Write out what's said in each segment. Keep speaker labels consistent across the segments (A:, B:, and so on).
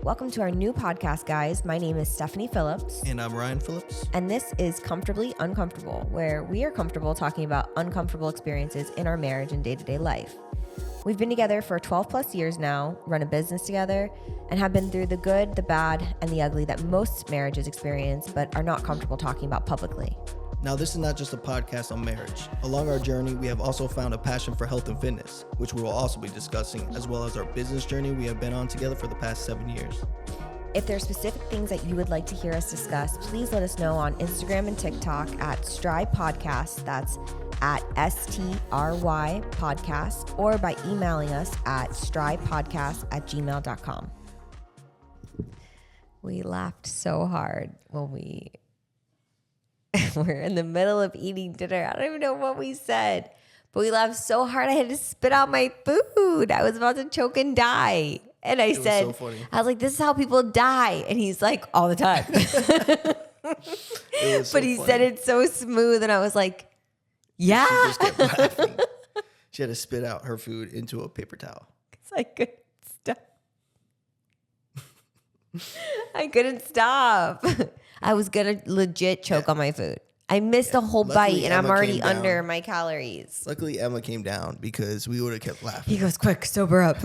A: Welcome to our new podcast, guys. My name is Stephanie Phillips.
B: And I'm Ryan Phillips.
A: And this is Comfortably Uncomfortable, where we are comfortable talking about uncomfortable experiences in our marriage and day-to-day life. We've been together for 12 plus years now, run a business together, and have been through the good, the bad, and the ugly that most marriages experience, but are not comfortable talking about publicly.
B: Now, this is not just a podcast on marriage. Along our journey, we have also found a passion for health and fitness, which we will also be discussing, as well as our business journey we have been on together for the past 7 years.
A: If there are specific things that you would like to hear us discuss, please let us know on Instagram and TikTok at STRY Podcast. That's at STRY Podcast, or by emailing us at strypodcast@gmail.com. We laughed so hard when we were in the middle of eating dinner. I don't even know what we said, but we laughed so hard I had to spit out my food. I was about to choke and die. And I said,
B: was so funny.
A: I was like, this is how people die. And he's like, all the time. But he said it so smooth. And I was like, yeah.
B: She just kept laughing. She had to spit out her food into a paper towel.
A: Because I couldn't stop. I couldn't stop. I was going to legit choke on my food. I missed a whole bite and I'm already under my calories.
B: Luckily, Emma came down because we would have kept laughing.
A: He goes, quick, sober up.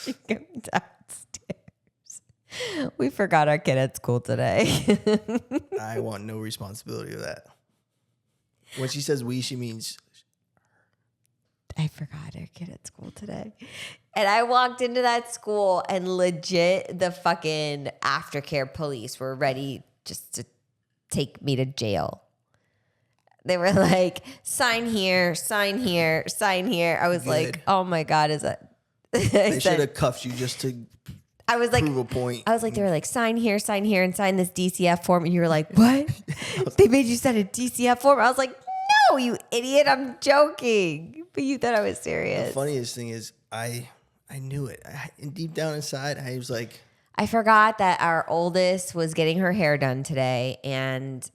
A: She came downstairs. We forgot our kid at school today.
B: I want no responsibility of that. When she says we, she means...
A: I forgot our kid at school today. And I walked into that school and legit the fucking aftercare police were ready just to take me to jail. They were like, sign here, sign here, sign here. I was like, oh my God, is that?
B: They should have cuffed you just to prove a point.
A: I was like, they were like, sign here, and sign this DCF form. And you were like, what? They made you sign a DCF form? I was like, no, you idiot. I'm joking. But you thought I was serious.
B: The funniest thing is I knew it. And deep down inside, I was like...
A: I forgot that our oldest was getting her hair done today. And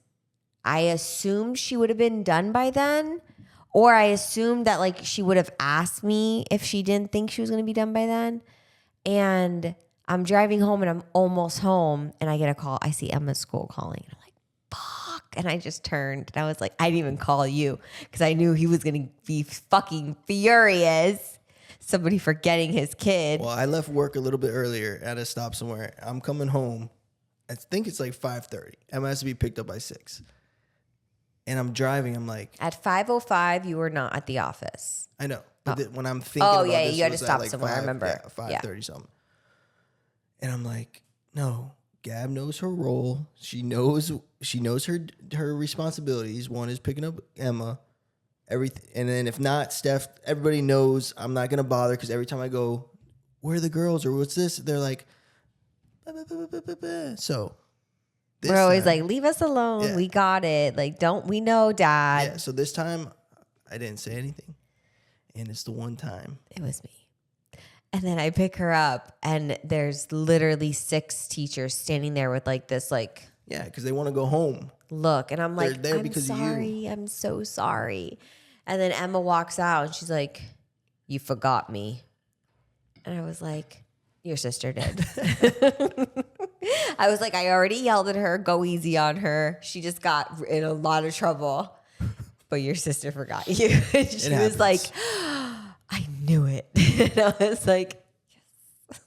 A: I assumed she would have been done by then. Or I assumed that like she would have asked me if she didn't think she was going to be done by then. And I'm driving home and I'm almost home. And I get a call. I see Emma's school calling. And I'm like, fuck. And I just turned and I was like, I didn't even call you because I knew he was going to be fucking furious. Somebody forgetting his kid.
B: Well, I left work a little bit earlier at a stop somewhere. I'm coming home. I think it's like 5:30. Emma has to be picked up by 6. And I'm driving. I'm like...
A: At 5:05, you were not at the office.
B: I know. But when I'm thinking about this,
A: you had to
B: was at
A: stop
B: like
A: somewhere. I remember.
B: Yeah, 5:30 something. And I'm like, no. Gab knows her role. She knows her responsibilities. One is picking up Emma. Everything, and then if not, Steph, everybody knows I'm not gonna bother because every time I go, where are the girls or what's this? They're like, bah, bah, bah, bah, bah, bah. So
A: we're always like, leave us alone. Yeah. We got it. Like, we know, Dad.
B: Yeah. So this time, I didn't say anything, and it's the one time
A: it was me. And then I pick her up, and there's literally 6 teachers standing there with like this, like,
B: yeah, because they want to go home.
A: Look, and I'm like,
B: there
A: I'm
B: because
A: sorry.
B: of you.
A: I'm so sorry. And then Emma walks out, and she's like, you forgot me. And I was like, your sister did. I was like, I already yelled at her. Go easy on her. She just got in a lot of trouble. But your sister forgot you. And she was like, I knew it. And I was like,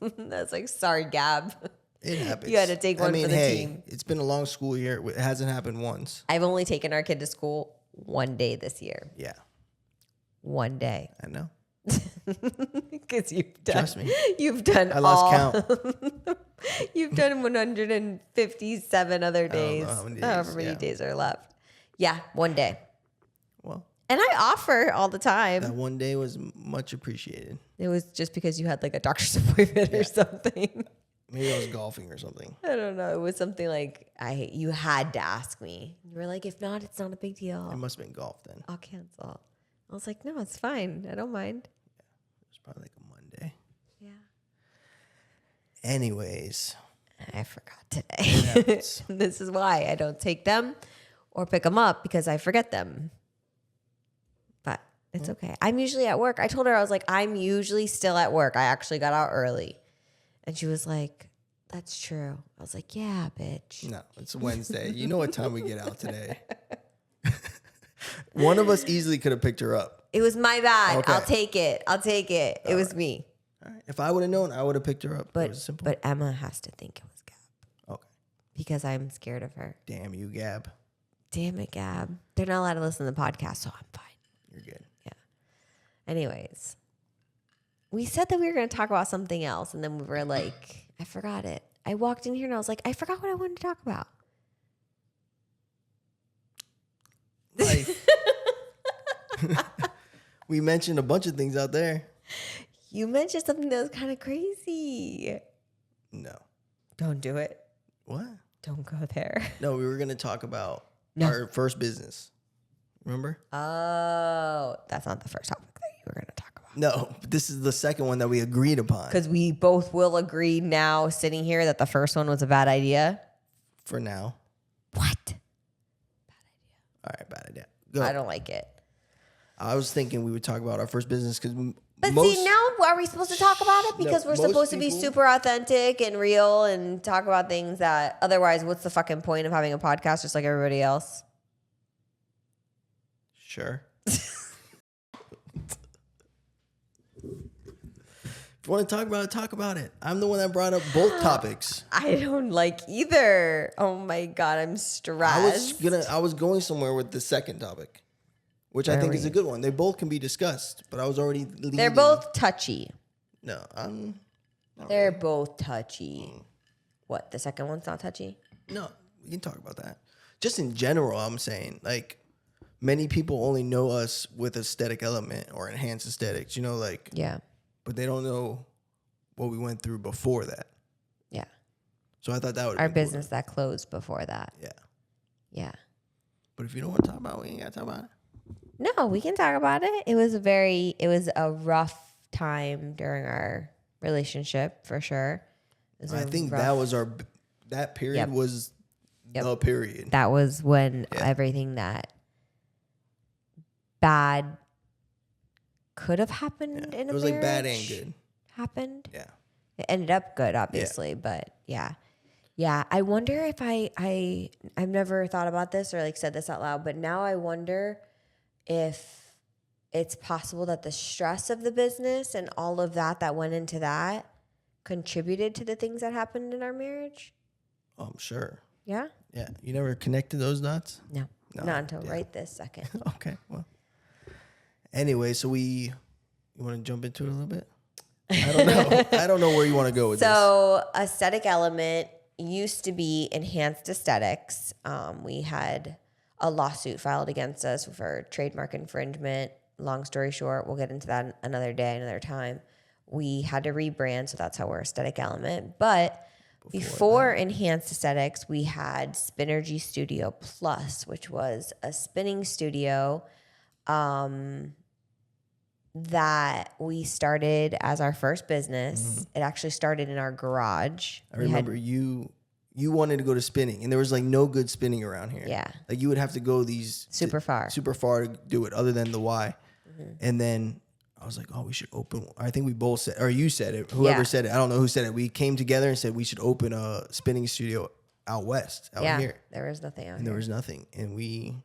A: yes. I was like, sorry, Gab.
B: It happens.
A: You had to take one for the team.
B: It's been a long school year. It hasn't happened once.
A: I've only taken our kid to school one day this year.
B: Yeah.
A: One day.
B: I know.
A: Because you've done.
B: Trust me.
A: You've done.
B: I lost count.
A: You've done 157 other days. However many days are left. Yeah, one day.
B: Well.
A: And I offer all the time.
B: That one day was much appreciated.
A: It was just because you had like a doctor's appointment or something.
B: Maybe I was golfing or something.
A: I don't know. It was something like you had to ask me. You were like, if not, it's not a big deal.
B: It must have been golf then.
A: I'll cancel. I was like, no, it's fine. I don't mind.
B: Yeah, it was probably like a Monday.
A: Yeah.
B: Anyways.
A: I forgot today. This is why I don't take them or pick them up because I forget them. But it's okay. I'm usually at work. I told her, I was like, I'm usually still at work. I actually got out early. And she was like, that's true. I was like, yeah, bitch.
B: No, it's Wednesday. You know what time we get out today. One of us easily could have picked her up.
A: It was my bad.
B: Okay.
A: I'll take it. It was me.
B: All right. If I would have known, I would have picked her up. It was simple.
A: But Emma has to think it was Gab.
B: Okay.
A: Because I'm scared of her.
B: Damn you, Gab.
A: Damn it, Gab. They're not allowed to listen to the podcast, so I'm fine.
B: You're good.
A: Yeah. Anyways, we said that we were going to talk about something else, and then we were like, I forgot it. I walked in here and I was like, I forgot what I wanted to talk about.
B: Life. We mentioned a bunch of things out there.
A: You mentioned something that was kind of crazy.
B: No.
A: Don't do it.
B: What?
A: Don't go there.
B: No, we were going to talk about
A: No.
B: our first business. Remember?
A: Oh, that's not the first topic that you were going to talk about.
B: No, this is the second one that we agreed upon.
A: Because we both will agree now, sitting here, that the first one was a bad idea.
B: For now.
A: What?
B: All right, bad idea. Go.
A: I don't like it.
B: I was thinking we would talk about our first business because
A: See, now are we supposed to talk about it? Because
B: No,
A: we're
B: most
A: supposed to be
B: people-
A: super authentic and real and talk about things that otherwise, what's the fucking point of having a podcast just like everybody else?
B: Sure. If you want to talk about it. I'm the one that brought up both topics.
A: I don't like either. Oh my God, I'm stressed.
B: I was going somewhere with the second topic, which I
A: Where
B: think
A: were
B: is a
A: you?
B: good one. They both can be discussed, but I was already leading.
A: They're both touchy.
B: No, I'm not
A: They're
B: really.
A: both touchy. What, the second one's not touchy?
B: No, we can talk about that. Just in general, I'm saying, like, many people only know us with aesthetic element or enhanced aesthetics, like,
A: Yeah.
B: but they don't know what we went through before that.
A: Yeah.
B: So I thought that would
A: Our
B: be cool.
A: business that closed before that.
B: Yeah.
A: Yeah.
B: But if you don't want to talk about it, we ain't got to talk about it.
A: No, we can talk about it. It was a rough time during our relationship for sure. It was
B: I
A: a
B: think
A: rough-
B: that period
A: Yep.
B: was
A: Yep.
B: the period.
A: that was when
B: Yeah.
A: everything that bad could have happened in a
B: It was like bad and
A: marriage
B: good.
A: happened.
B: Yeah.
A: It ended up good, obviously, but yeah. Yeah, I wonder if I've never thought about this or like said this out loud, but now I wonder if it's possible that the stress of the business and all of that went into that contributed to the things that happened in our marriage.
B: Oh, I'm sure.
A: Yeah?
B: Yeah. You never connected those dots?
A: No.
B: No,
A: Not until
B: yeah.
A: right this second.
B: Okay. Well. Anyway, so you want to jump into it a little bit? I don't know. I don't know where you want to go with this.
A: So, aesthetic element used to be enhanced aesthetics. We had a lawsuit filed against us for trademark infringement. Long story short, we'll get into that another day, another time. We had to rebrand, so that's how we're aesthetic element. But before enhanced aesthetics, we had Spinergy Studio Plus, which was a spinning studio that we started as our first business. It actually started in our garage.
B: I remember you wanted to go to spinning, and there was like no good spinning around here.
A: Yeah.
B: Like you would have to go super far to do it, other than the Y. And then I was like, oh, we should open. I think we both said, or you said it. Whoever said it, I don't know who said it. We came together and said we should open a spinning studio out west, out here.
A: There was nothing out
B: And
A: here.
B: there was nothing. And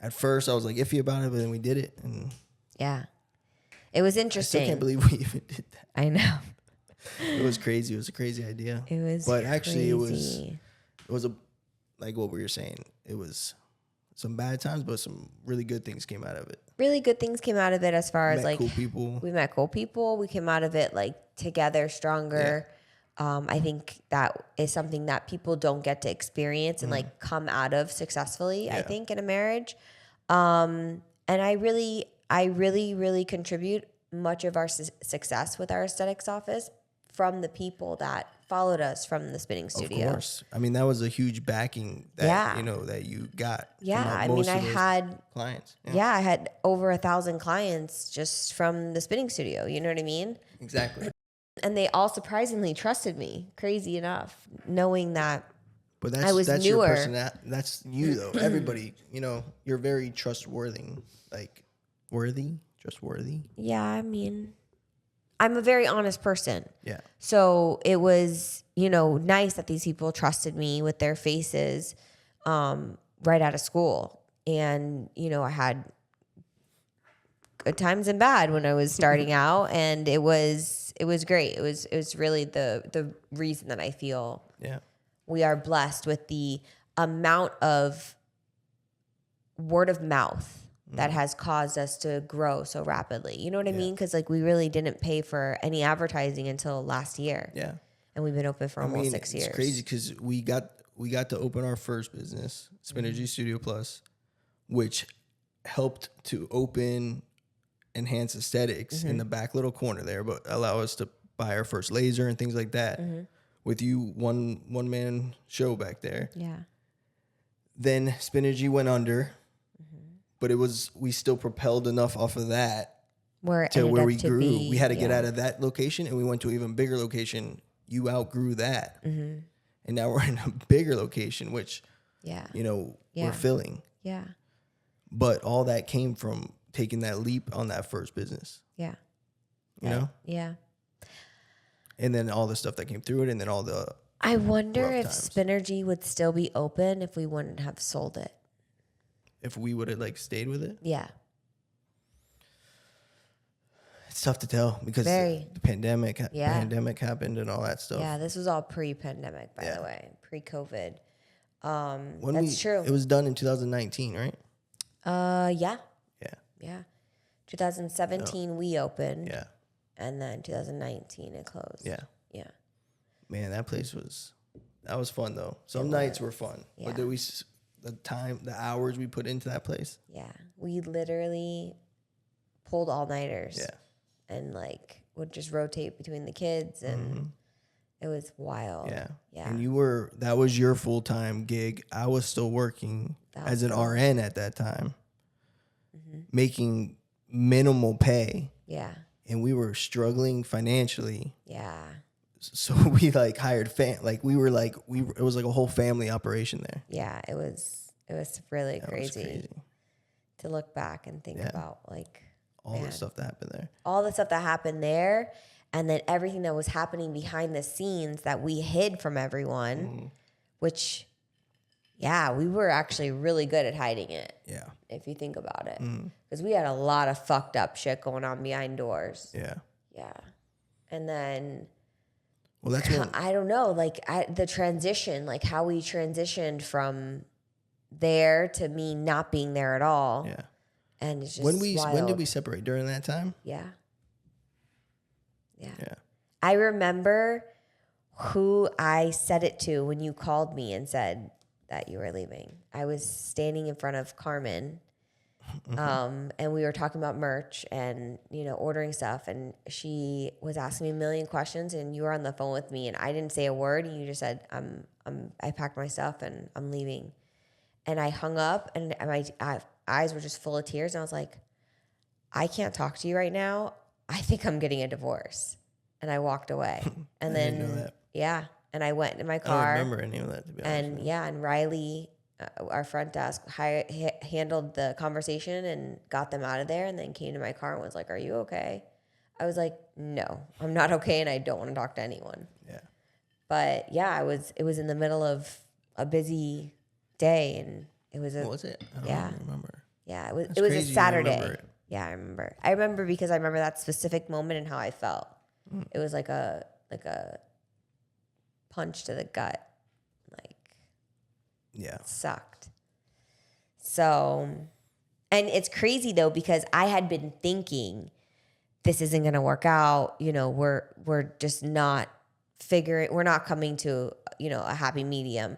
B: at first I was like iffy about it, but then we did it. And
A: Yeah. It was
B: I
A: interesting.
B: still can't believe we even did that.
A: I know.
B: It was crazy. It was a crazy idea.
A: It was
B: But actually
A: crazy.
B: it was like what we were saying. It was some bad times, but some really good things came out of it.
A: Really good things came out of it as far as
B: Met
A: like
B: cool people.
A: we met cool people. We came out of it like together, stronger. I think that is something that people don't get to experience and like come out of successfully, I
B: Yeah.
A: think, in a marriage. And I really contribute much of our success with our aesthetics office from the people that followed us from the spinning studio.
B: Of course. I mean, that was a huge backing that,
A: Yeah.
B: that you got.
A: Yeah.
B: from
A: I mean,
B: most
A: I
B: of those
A: had
B: clients.
A: Yeah, I had over 1,000 clients just from the spinning studio. You know what I mean?
B: Exactly.
A: And they all surprisingly trusted me. Crazy enough, knowing that.
B: But
A: I was
B: that's
A: newer.
B: your personality. That's you, though. Everybody, you're very trustworthy. Like, trustworthy.
A: Yeah, I mean, I'm a very honest person.
B: Yeah.
A: So it was, nice that these people trusted me with their faces right out of school. And, I had good times and bad when I was starting out, and it was great. It was really the reason that I feel we are blessed with the amount of word of mouth that has caused us to grow so rapidly. You know what I mean? Because we really didn't pay for any advertising until last year.
B: Yeah.
A: And we've been open for almost 6 years.
B: It's crazy because we got to open our first business, Spinergy Studio Plus, which helped to open enhance aesthetics in the back little corner there, but allow us to buy our first laser and things like that. With you, one man show back there.
A: Yeah.
B: Then Spinergy went under, but we still propelled enough off of that
A: where
B: we grew. We had to get out of that location, and we went to an even bigger location. You outgrew that, and now we're in a bigger location, which we're filling.
A: Yeah.
B: But all that came from taking that leap on that first business.
A: Yeah.
B: You know?
A: Yeah.
B: And then all the stuff that came through it, and then all the
A: I wonder if
B: times.
A: Spinergy would still be open if we wouldn't have sold it.
B: If we would have stayed with it?
A: Yeah.
B: It's tough to tell because the pandemic happened and all that stuff.
A: Yeah, this was all pre-pandemic, by the way, pre-COVID. True.
B: It was done in 2019, right?
A: Yeah.
B: Yeah.
A: Yeah. 2017 we opened.
B: Yeah.
A: And then 2019 it closed.
B: Yeah.
A: Yeah.
B: Man, that was fun though. Some nights were fun.
A: Yeah.
B: But the hours we put into that place.
A: Yeah. We literally pulled all-nighters.
B: Yeah.
A: And would just rotate between the kids, and it was wild.
B: Yeah.
A: Yeah.
B: And that was your full-time gig. I was still working as an RN at that time, making minimal pay.
A: Yeah.
B: And we were struggling financially.
A: Yeah.
B: So we hired it was a whole family operation there.
A: Yeah, it was really crazy to look back and think about
B: all the stuff that happened there.
A: All the stuff that happened there, and then everything that was happening behind the scenes that we hid from everyone, which, we were actually really good at hiding it.
B: Yeah.
A: If you think about it. Because we had a lot of fucked up shit going on behind doors.
B: Yeah.
A: Yeah. And then...
B: Well, that's when...
A: I don't know, the transition, how we transitioned from there to me not being there at all.
B: Yeah.
A: And it's just
B: when
A: wild.
B: did we separate? During that time?
A: Yeah. Yeah.
B: Yeah.
A: I remember who I said it to when you called me and said that you were leaving. I was standing in front of Carmen, and we were talking about merch and, ordering stuff. And she was asking me a million questions, and you were on the phone with me, and I didn't say a word. And you just said, I packed my stuff and I'm leaving. And I hung up, and my eyes were just full of tears. And I was like, I can't talk to you right now. I think I'm getting a divorce. And I walked away. And then,
B: didn't know that.
A: Yeah. And I went in my car.
B: I don't remember any of that, to be honest.
A: And and Riley, our front desk, handled the conversation and got them out of there, and then came to my car and was like, "Are you okay?" I was like, "No, I'm not okay, and I don't want to talk to anyone."
B: Yeah.
A: But it was in the middle of a busy day, and it was
B: What was it? I don't remember.
A: Yeah, it was
B: That's
A: a
B: crazy you
A: Saturday.
B: remember it.
A: Yeah, I remember. I remember because I remember that specific moment and how I felt. It was like a punch to the gut.
B: Yeah.
A: It sucked. So, and it's crazy though, because I had been thinking this isn't going to work out. We're just not we're not coming to, a happy medium.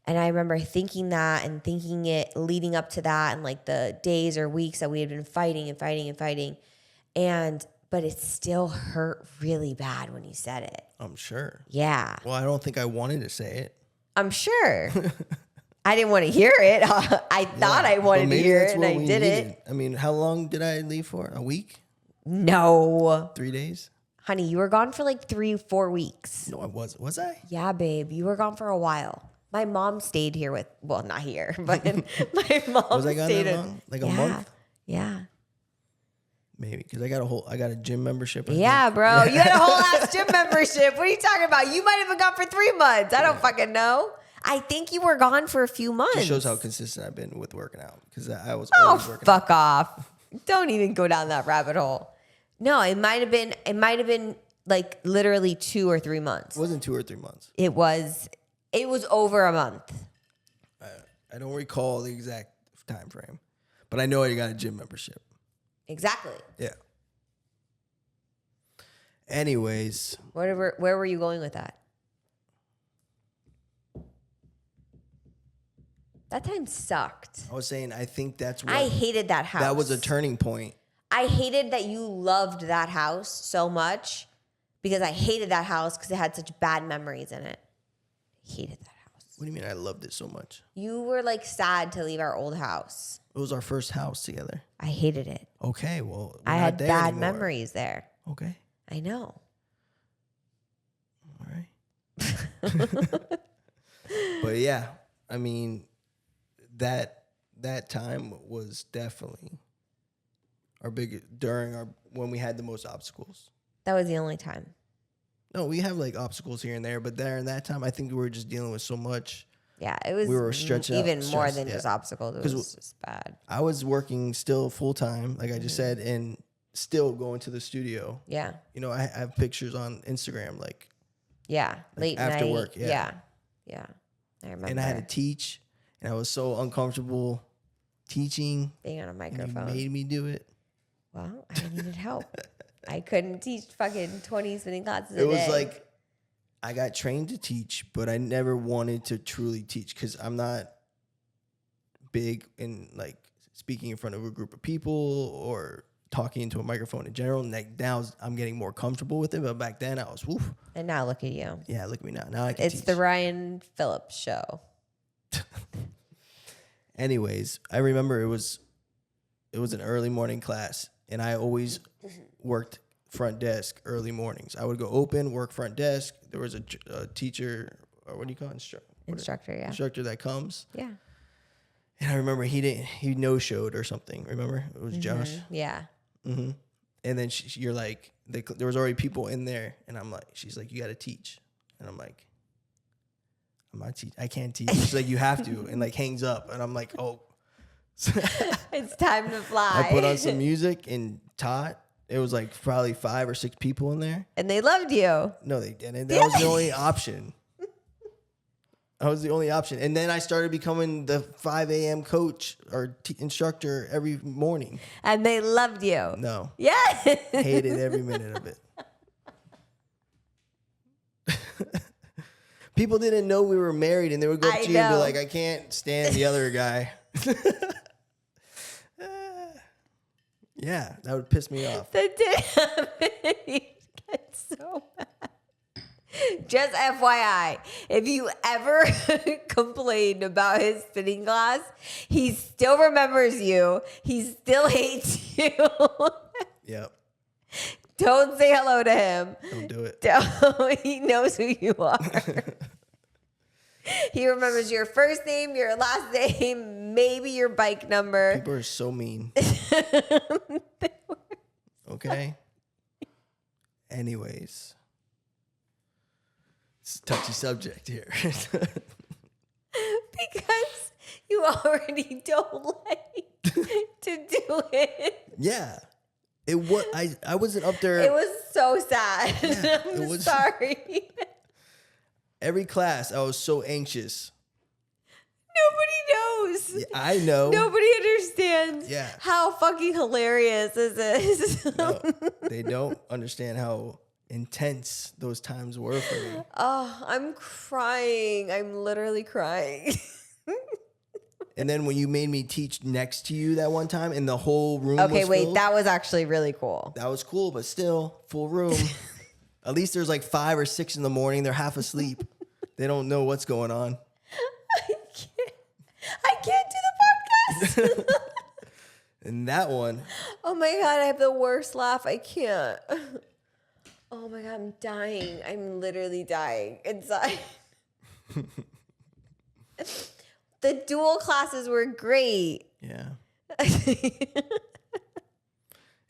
A: And I remember thinking that and thinking it leading up to that, and the days or weeks that we had been fighting and fighting and fighting. But it still hurt really bad when you said it.
B: I'm sure.
A: Yeah.
B: Well, I don't think I wanted to say it.
A: I'm sure. I didn't want to hear it. I thought I wanted to hear it, and I didn't.
B: I mean, how long did I leave for? A week?
A: No.
B: 3 days?
A: Honey, you were gone for 3-4 weeks.
B: No, I wasn't. Was I?
A: Yeah, babe. You were gone for a while. My mom stayed here not here, but my mom
B: Was I gone
A: stayed
B: that long? A month?
A: Yeah.
B: Maybe because I got a gym membership. I
A: Yeah,
B: think.
A: bro. You had a whole ass gym membership. What are you talking about? You might have been gone for 3 months. I don't fucking know. I think you were gone for a few months.
B: Just shows how consistent I've been with working out because I was
A: Oh,
B: always working
A: fuck off. Don't even go down that rabbit hole. No, it might have been like literally 2 or 3 months.
B: It wasn't 2 or 3 months.
A: It was over a month.
B: I don't recall the exact time frame, but I know I got a gym membership.
A: Exactly.
B: Yeah. Anyways.
A: Where were you going with that? That time sucked.
B: I was saying, I think that's what
A: I hated that house.
B: that was a turning point.
A: I hated that you loved that house so much because I hated that house because it had such bad memories in it. Hated that house.
B: What do you mean I loved it so much?
A: You were like sad to leave our old house.
B: It was our first house together.
A: I hated it.
B: Okay, well,
A: I had bad memories there.
B: Okay.
A: I know.
B: All right. But yeah, I mean, that time was definitely when we had the most obstacles.
A: That was the only time.
B: No, we have like obstacles here and there, but there in that time, I think we were just dealing with so much.
A: Yeah, it was
B: We were stretched out,
A: even more
B: stressed,
A: than just obstacles. It was just bad.
B: I was working still full time, like I just said, and still going to the studio.
A: Yeah.
B: You know, I have pictures on Instagram, like
A: late
B: after
A: night.
B: work.
A: Yeah. I remember.
B: And I had to teach, and I was so uncomfortable teaching.
A: being on a
B: And
A: microphone.
B: you made me do it.
A: Well, I needed help. I couldn't teach fucking 20 spinning classes a day.
B: It was like I got trained to teach, but I never wanted to truly teach because I'm not big in like speaking in front of a group of people or talking into a microphone in general. And like now I'm getting more comfortable with it, but back then I was woof.
A: And now look at you.
B: Yeah, look at me now. Now I can
A: It's
B: teach.
A: the Ryan Phillips show.
B: Anyways, I remember it was an early morning class, and I always worked front desk early mornings. I would go open, work front desk. There was a teacher, or what do you call it? Instructor that comes.
A: Yeah.
B: And I remember he no-showed or something. Remember? It was Josh.
A: Yeah.
B: Mm-hmm. And then you're like, there was already people in there, and she's like, you got to teach. And I'm like, I can't teach. She's like, you have to, and like hangs up. And I'm like, oh.
A: It's time to fly.
B: I put on some music and taught. It was like probably 5 or 6 people in there.
A: And they loved you.
B: No, they didn't. That was the only option. I was the only option. And then I started becoming the 5 a.m. coach or instructor every morning.
A: And they loved you.
B: No.
A: Yes.
B: Hated every minute of it. People didn't know we were married, and they would go up to you and be like, I can't stand the other guy. Yeah, that would piss me off.
A: That did happen. You get so mad. Just FYI, if you ever complain about his spinning class, he still remembers you. He still hates you.
B: Yep.
A: Don't say hello to him.
B: Don't do it.
A: He knows who you are. He remembers your first name, your last name, maybe your bike number.
B: People are so mean. Okay. Anyways. It's a touchy subject here.
A: Because you already don't like to do it.
B: Yeah. I wasn't up there.
A: It was so sad.
B: Yeah,
A: I'm sorry.
B: Every class, I was so anxious.
A: Nobody knows.
B: Yeah, I know.
A: Nobody understands how fucking hilarious this is.
B: No, they don't understand how intense those times were for me.
A: Oh, I'm crying. I'm literally crying.
B: And then when you made me teach next to you that one time and the whole room
A: okay,
B: was
A: wait,
B: filled,
A: that was actually really cool.
B: that was cool, but still, full room. At least there's like 5 or 6 in the morning. They're half asleep. They don't know what's going on.
A: I can't do the podcast.
B: And that one.
A: Oh my God, I have the worst laugh. I can't. Oh my God, I'm dying. I'm literally dying inside. The dual classes were great.
B: Yeah.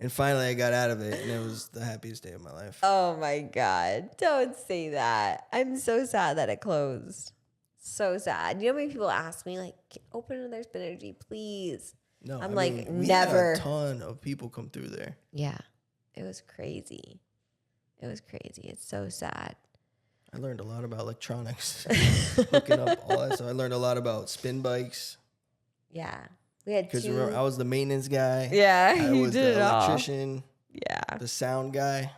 B: And finally I got out of it, and it was the happiest day of my life.
A: Oh my God. Don't say that. I'm so sad that it closed. So sad. You know how many people ask me, like, open another Spinergy, please?
B: No,
A: I'm
B: I
A: like,
B: mean, we
A: never.
B: had a ton of people come through there.
A: Yeah. It was crazy. It was crazy. It's so sad.
B: I learned a lot about electronics, hooking up all that stuff. I learned a lot about spin bikes.
A: Yeah. We had
B: Because
A: two.
B: remember, I was the maintenance guy.
A: Yeah,
B: I
A: you
B: was
A: did
B: the
A: it all.
B: electrician.
A: Yeah.
B: The sound guy.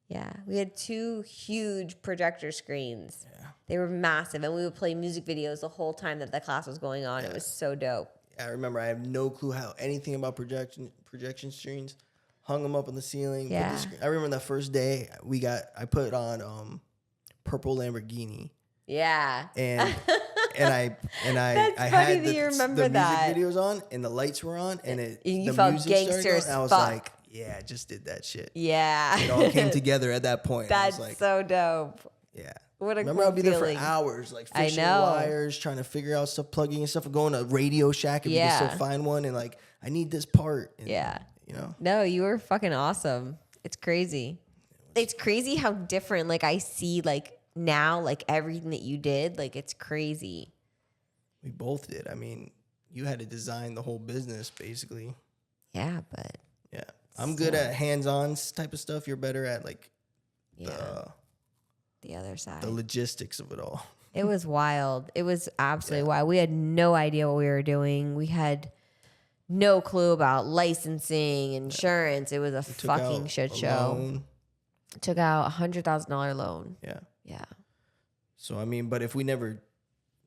A: Yeah. We had two huge projector screens.
B: Yeah.
A: They were massive, and we would play music videos the whole time that the class was going on.
B: Yeah.
A: It was so dope.
B: I remember I have no clue how anything about projection screens. Hung them up on the ceiling.
A: Yeah.
B: I remember the first day I put on Purple Lamborghini.
A: Yeah.
B: And I
A: That's
B: I
A: funny
B: had
A: that you remember
B: the
A: that.
B: music videos on and the lights were on and
A: You
B: the
A: felt
B: music started
A: gangster
B: going,
A: as
B: and I was
A: fuck.
B: like, yeah, I just did that shit.
A: Yeah.
B: It all came together at that point.
A: That's
B: I was like,
A: so dope.
B: yeah.
A: What a
B: Remember,
A: cool
B: I'd be there
A: feeling.
B: for hours, like
A: I
B: fishing
A: know.
B: wires, trying to figure out stuff, plugging and stuff, going to Radio Shack if you
A: Yeah.
B: can still find one, and like, I need this part. And,
A: Yeah.
B: you know.
A: No, you were fucking awesome. It's crazy. It's crazy how different, like, I see, like, now, like, everything that you did. Like, it's crazy.
B: We both did. I mean, you had to design the whole business, basically.
A: Yeah, but.
B: Yeah. I'm good at hands-on type of stuff. You're better at, like,
A: The other side.
B: the logistics of it all.
A: It was wild. It was absolutely wild. We had no idea what we were doing. We had no clue about licensing, insurance. It was a fucking shit show.
B: Loan.
A: Took out $100,000 loan.
B: Yeah.
A: Yeah.
B: So, I mean, but if we never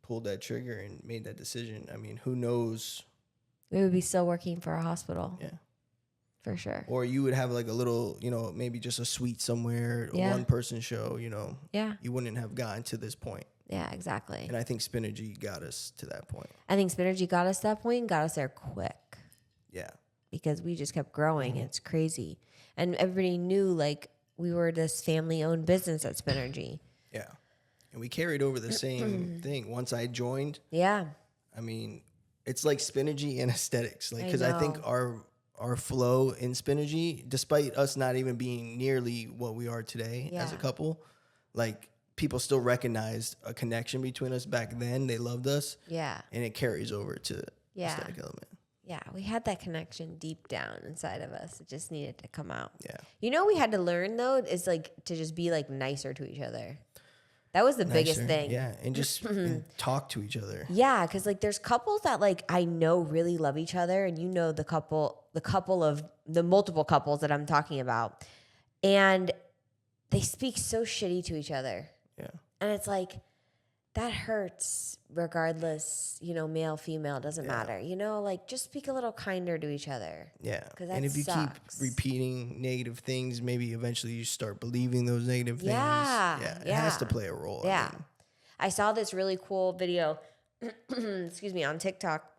B: pulled that trigger and made that decision, I mean, who knows?
A: We would be still working for a hospital.
B: Yeah.
A: For sure.
B: Or you would have like a little, you know, maybe just a suite somewhere, a one-person show, you know.
A: Yeah.
B: You wouldn't have gotten to this point.
A: Yeah, exactly.
B: And I think Spinergy got us to that point.
A: I think Spinergy got us to that point and got us there quick
B: Yeah.
A: because we just kept growing. It's crazy. And everybody knew, like, we were this family-owned business at Spinergy.
B: Yeah. And we carried over the same thing. Once I joined,
A: Yeah.
B: I mean, it's like Spinergy and aesthetics. Like, because I think
A: know.
B: our flow in Spinergy, despite us not even being nearly what we are today as a
A: Yeah.
B: couple, like, people still recognized a connection between us back then. They loved us.
A: Yeah.
B: And it carries over to
A: Yeah.
B: aesthetic element.
A: Yeah. We had that connection deep down inside of us. It just needed to come out.
B: Yeah.
A: You know what we had to learn, though, is, like, to just be, like, nicer to each other. That was the biggest
B: Nicer.
A: thing.
B: Yeah. And just and talk to each other.
A: Yeah, because like there's couples that like I know really love each other, and you know the multiple couples that I'm talking about, and they speak so shitty to each other,
B: Yeah.
A: and it's like that hurts regardless, you know, male, female, doesn't matter, you know, like just speak a little kinder to each other.
B: Yeah.
A: 'Cause
B: And
A: that
B: if you
A: sucks.
B: keep repeating negative things, maybe eventually you start believing those negative things.
A: Yeah,
B: Yeah. It has to
A: yeah.
B: play a role.
A: Yeah.
B: I mean,
A: I saw this really cool video, excuse me, on TikTok,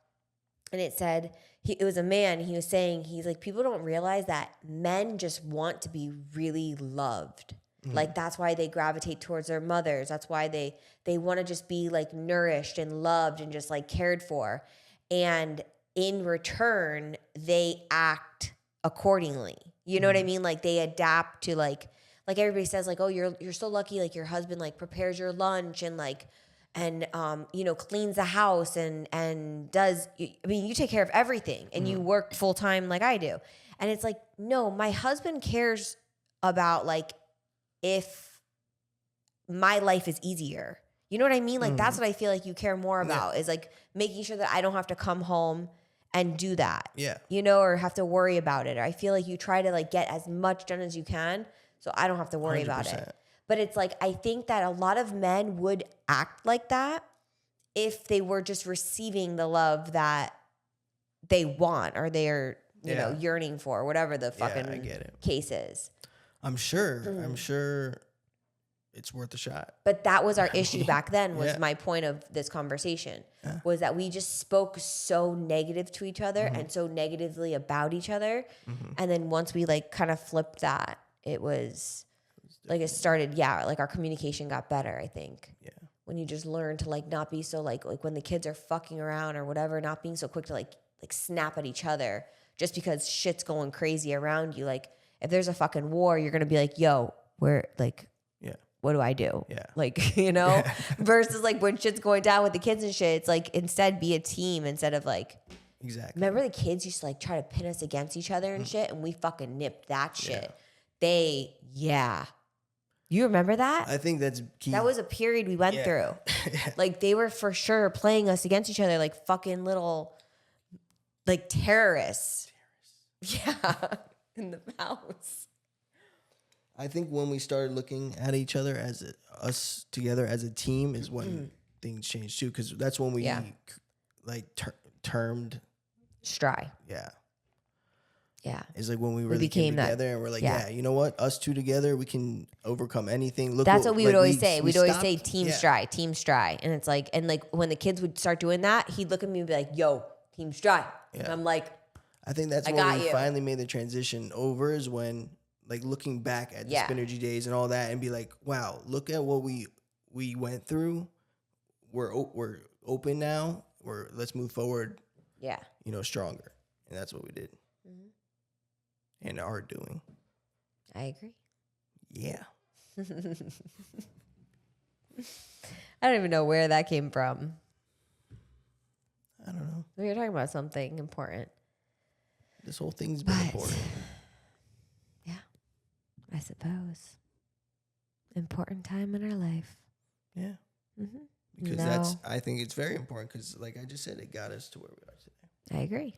A: and it said, it was a man, he was saying, he's like, people don't realize that men just want to be really loved. Like, that's why they gravitate towards their mothers. That's why they want to just be like nourished and loved and just like cared for. And in return, they act accordingly. You know what I mean? Like they adapt to like everybody says like, oh, you're so lucky. Like your husband like prepares your lunch and you know, cleans the house and does, I mean, you take care of everything and you work full time like I do. And it's like, no, my husband cares about like, if my life is easier. You know what I mean? Like that's what I feel like you care more about is like making sure that I don't have to come home and do that.
B: Yeah.
A: You know, or have to worry about it. Or I feel like you try to like get as much done as you can so I don't have to worry about it.
B: 100%.
A: But it's like I think that a lot of men would act like that if they were just receiving the love that they want or they're, you know, yearning for, whatever the fucking
B: I get it.
A: case is.
B: I'm sure it's worth a shot.
A: But that was our issue back then was
B: Yeah.
A: my point of this conversation was that we just spoke so negative to each other and so negatively about each other. And then once we like kind of flipped that, it was like it started, like our communication got better, I think.
B: Yeah.
A: When you just learn to like not be so like when the kids are fucking around or whatever, not being so quick to like snap at each other, just because shit's going crazy around you. Like if there's a fucking war, you're gonna be like, yo, we're like,
B: Yeah.
A: what do I do?
B: Yeah.
A: Like, you know, versus like when shit's going down with the kids and shit, it's like instead be a team instead of like,
B: Exactly.
A: remember the kids used to like try to pin us against each other and shit, and we fucking nipped that shit.
B: Yeah.
A: You remember that?
B: I think that's key.
A: That was a period we went through. Like they were for sure playing us against each other like fucking little like terrorists. Yeah. In the house.
B: I think when we started looking at each other as us together as a team is when things changed too, because that's when we like termed
A: STRY.
B: Yeah.
A: Yeah.
B: It's like when we really
A: became
B: came
A: that.
B: together and we're like, yeah, you know what? Us two together, we can overcome anything. Look,
A: That's what we would always say. We'd always
B: stopped.
A: say team STRY, team STRY. And it's like, and like when the kids would start doing that, he'd look at me and be like, yo, team STRY.
B: Yeah.
A: And I'm like,
B: I think that's when we finally made the transition over is when like looking back at the Spinergy days and all that and be like, wow, look at what we went through. We're open now. Let's move forward.
A: Yeah.
B: You know, stronger. And that's what we did. Mm-hmm. And are doing.
A: I agree.
B: Yeah.
A: I don't even know where that came from.
B: I don't know.
A: We were talking about something important.
B: This whole thing's been important.
A: Yeah, I suppose. Important time in our life.
B: Yeah.
A: Mm-hmm.
B: Because I think it's very important because, like I just said, it got us to where we are today.
A: I agree.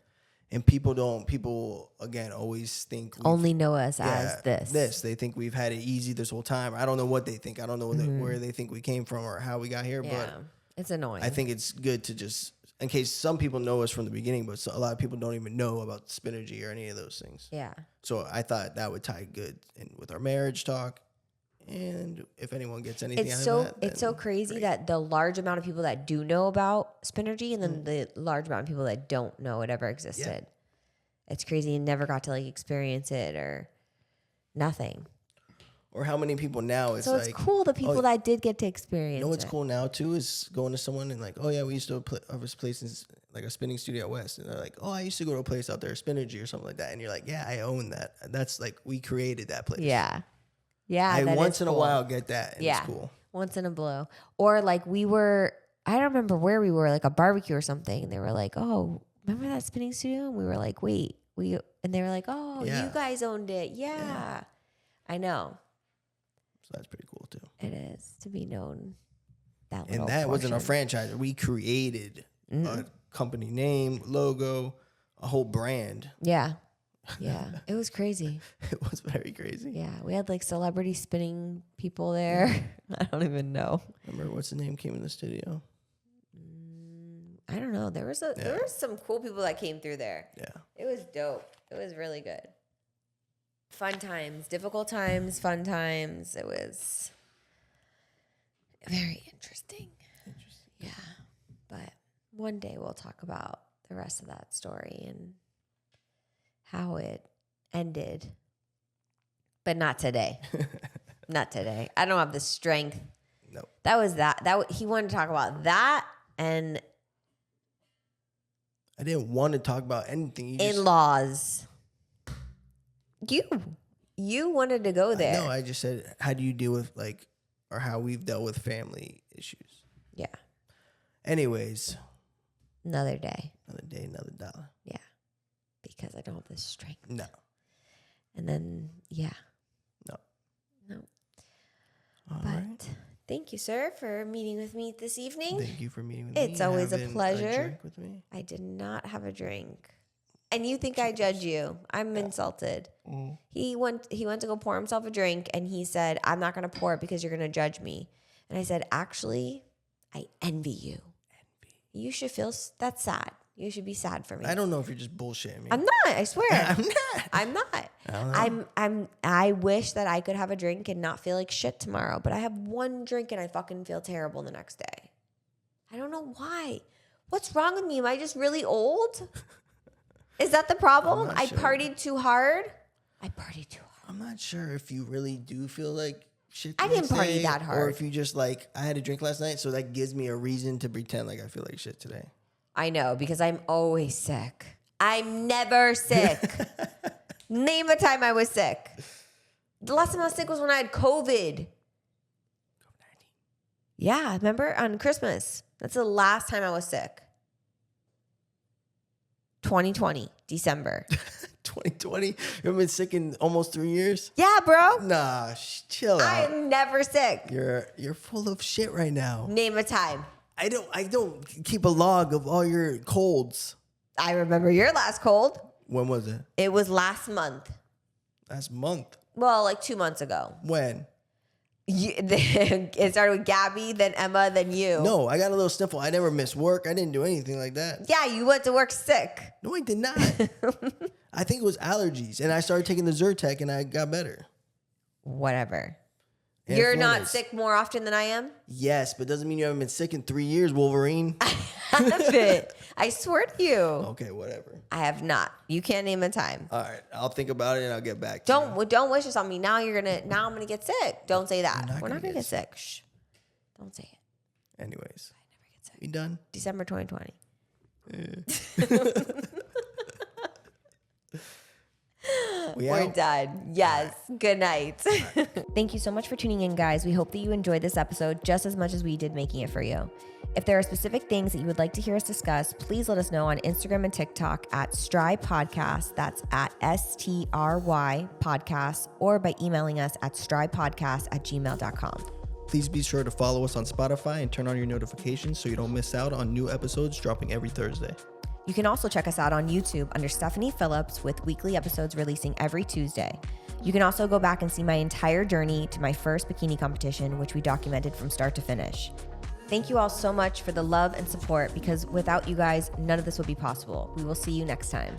B: And people again always think
A: only know us as this.
B: They think we've had it easy this whole time. I don't know what they think. I don't know where they think we came from or how we got here.
A: Yeah,
B: but
A: it's annoying.
B: I think it's good to just, in case some people know us from the beginning, but a lot of people don't even know about Spinergy or any of those things.
A: Yeah.
B: So I thought that would tie good in with our marriage talk. And if anyone gets anything out of that,
A: it's so crazy that the large amount of people that do know about Spinergy and then the large amount of people that don't know it ever existed. Yeah. It's crazy and never got to like experience it or nothing.
B: Or how many people now it's
A: so it's cool the people that did get to experience
B: you know what's cool now too is going to someone and like, oh yeah, we used to have this place in like a spinning studio out west, and they're like, oh, I used to go to a place out there, Spinergy or something like that, and you're like, yeah, I own that. That's like we created that place.
A: Yeah. Yeah.
B: I once in a while get that. And it's cool.
A: Once in a blue. Or like I don't remember where we were, like a barbecue or something. And they were like, oh, remember that spinning studio? And we were like, wait, and they were like, oh, you guys owned it. Yeah. I know.
B: So that's pretty cool too.
A: It is to be known.
B: And that wasn't a franchise. We created a company name, logo, a whole brand.
A: Yeah. Yeah, it was crazy.
B: It was very crazy.
A: Yeah, we had like celebrity spinning people there. I don't even know.
B: Remember what's the name came in the studio?
A: I don't know. There were some cool people that came through there.
B: Yeah,
A: it was dope. It was really good. Fun times, difficult times, fun times. It was very interesting. Yeah, but one day we'll talk about the rest of that story and how it ended, but not today. Not today. I don't have the strength.
B: No.
A: That was that. He wanted to talk about that and
B: I didn't want to talk about anything.
A: In-laws. You wanted to go there.
B: No, I just said, how do you deal with or how we've dealt with family issues?
A: Yeah.
B: Anyways.
A: Another day.
B: Another day, another dollar.
A: Yeah. Because I don't have the strength.
B: No.
A: And then, yeah.
B: No.
A: All right. Thank you, sir, for meeting with me this evening.
B: Thank you for meeting with me.
A: It's always a pleasure.
B: A drink with me.
A: I did not have a drink. And you think I judge you. I'm insulted. Mm. He went to go pour himself a drink, and he said, I'm not going to pour it because you're going to judge me. And I said, actually, I envy you. You should feel that's sad. You should be sad for me.
B: I don't know if you're just bullshitting me.
A: I'm not. I swear.
B: I'm not.
A: I'm not. I wish that I could have a drink and not feel like shit tomorrow. But I have one drink and I fucking feel terrible the next day. I don't know why. What's wrong with me? Am I just really old? Is that the problem? I partied too hard.
B: I'm not sure if you really do feel like shit.
A: I didn't party that hard.
B: Or if you just I had a drink last night, so that gives me a reason to pretend like I feel like shit today.
A: I know, because I'm always sick. I'm never sick. Name a time I was sick. The last time I was sick was when I had COVID. Yeah, remember on Christmas. That's the last time I was sick. 2020, December.
B: 2020? You haven't been sick in almost 3 years?
A: Yeah, bro.
B: Nah, chill out.
A: I'm never sick.
B: You're full of shit right now.
A: Name a time.
B: I don't keep a log of all your colds.
A: I remember your last cold.
B: When was it?
A: It was last month.
B: Last month.
A: Well, like 2 months ago.
B: When?
A: It started with Gabby, then Emma, then you.
B: No, I got a little sniffle. I never missed work. I didn't do anything like that.
A: Yeah, you went to work sick.
B: No, I did not. I think it was allergies. And I started taking the Zyrtec and I got better.
A: Whatever.
B: And
A: You're not
B: Flonase.
A: sick more often than I am?
B: Yes, but doesn't mean you haven't been sick in 3 years, Wolverine.
A: I swear to you.
B: Okay, whatever.
A: I have not. You can't name a time.
B: All right, I'll think about it and I'll get back to you.
A: Don't wish this on me. Now I'm gonna get sick. Don't say that.
B: You're not
A: We're not
B: gonna
A: gonna
B: get
A: get sick. Shh. Don't say it.
B: Anyways,
A: I never get sick.
B: we done?
A: December 2020. We're
B: out?
A: done. Yes. Good night. Thank you so much for tuning in, guys. We hope that you enjoyed this episode just as much as we did making it for you. If there are specific things that you would like to hear us discuss, please let us know on Instagram and TikTok at STRY Podcast. That's at STRY Podcast, or by emailing us at strypodcast@gmail.com.
B: Please be sure to follow us on Spotify and turn on your notifications so you don't miss out on new episodes dropping every Thursday.
A: You can also check us out on YouTube under Stephanie Phillips, with weekly episodes releasing every Tuesday. You can also go back and see my entire journey to my first bikini competition, which we documented from start to finish. Thank you all so much for the love and support, because without you guys, none of this would be possible. We will see you next time.